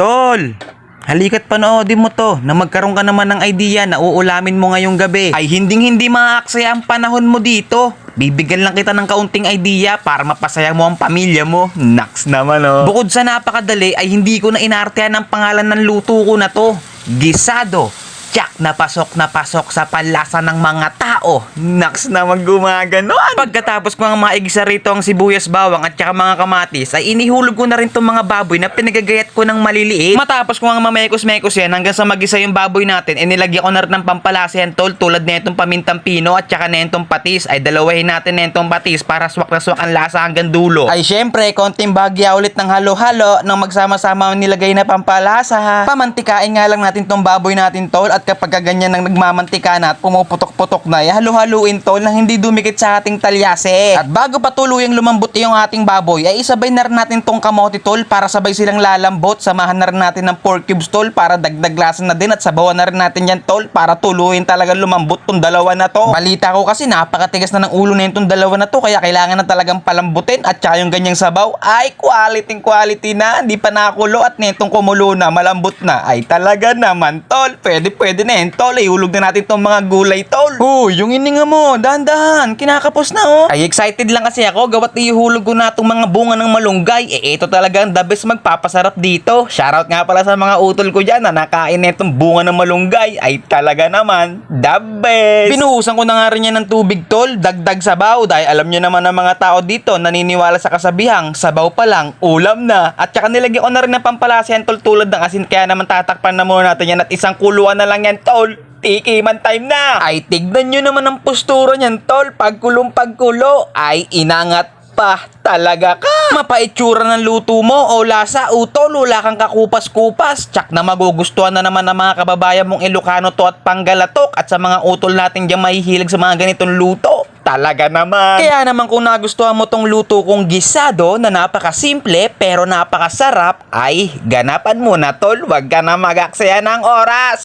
Tol, halika't panoodin mo to na magkaroon ka naman ng idea na uulamin mo ngayong gabi. Ay hindi maaksaya ang panahon mo dito. Bibigyan lang kita ng kaunting idea para mapasaya mo ang pamilya mo. Naks naman oh. Bukod sa napakadali ay hindi ko na inartehan ang pangalan ng luto ko na to. Gisado. Tsak na pasok sa panlasa ng mga tao. Naks naman gumaganon. Pagkatapos ko ang maigisa rito ang sibuyas, bawang at saka mga kamatis, ay inihulog ko na rin tong mga baboy na pinagagayat ko ng maliliit. Matapos ko ang mamekos-mekos yan hanggang sa magisa yung baboy natin, inilagyan ko na rin ng pampalasa yan tol, tulad na itong pamintang pino at saka na itong patis. Ay dalawahin natin na itong patis para swak na swak ang lasa hanggang dulo. Ay syempre, konting bagya ulit ng halo-halo nang magsama-sama ang nilagay na pampalasa. Pamantikain nga lang natin tong baboy natin tol, at kapag ganyan nang nagmamantika na at pumuputok-putok na, halo-haluin tol nang hindi dumikit sa ating talyase. At bago pa tuluyang lumambot yung ating baboy, ay isabay na rin natin tong kamote tol para sabay silang lalambot. Samahan na rin natin ng pork cubes tol para dagdag lasa na din, at sabawan na rin natin yan tol para tuluyin talagang lumambot tong dalawa na to. Balita ko kasi napakatigas na ng ulo na itong dalawa na to, kaya kailangan na talagang palambutin, at saka yung ganyang sabaw ay quality na, hindi pa nakulo at netong kumulo na, malambot na. Ay talaga naman tol, pwede na yan tol. Ihulog na natin tong mga gulay tol. Yung ininga mo, dahan-dahan, kinakapos na oh. Ay excited lang kasi ako gawat ihulog ko na tong mga bunga ng malunggay. Ito talaga ang the best magpapasarap dito. Shoutout nga pala sa mga utol ko dyan na nakain netong bunga ng malunggay. Ay talaga naman the best. Binuhusan ko na nga rin yan ng tubig tol, dagdag sabaw, dahil alam nyo naman ang mga tao dito naniniwala sa kasabihang sabaw pa lang ulam na. At saka nilagyan ko na rin ng pampalasa yan tol, tulad ng asin, kaya naman tatakpan na muna natin yan at isang kuluan na lang yan tol. Tikiman time na. Ay tignan nyo naman ang postura niyan tol, pagkulo ay inangat pa talaga ka. Mapaitsura ng luto mo o lasa, utol, wala kang kakupas-kupas. Tsak na magugustuhan na naman ng mga kababayan mong Ilocano to at Panggalatok, at sa mga utol natin dyan mahihilig sa mga ganitong luto. Talaga naman. Kaya naman kung nagustuhan mo tong luto kong gisado na napakasimple pero napakasarap, ay ganapan mo na tol, wag ka na mag-aksaya ng oras.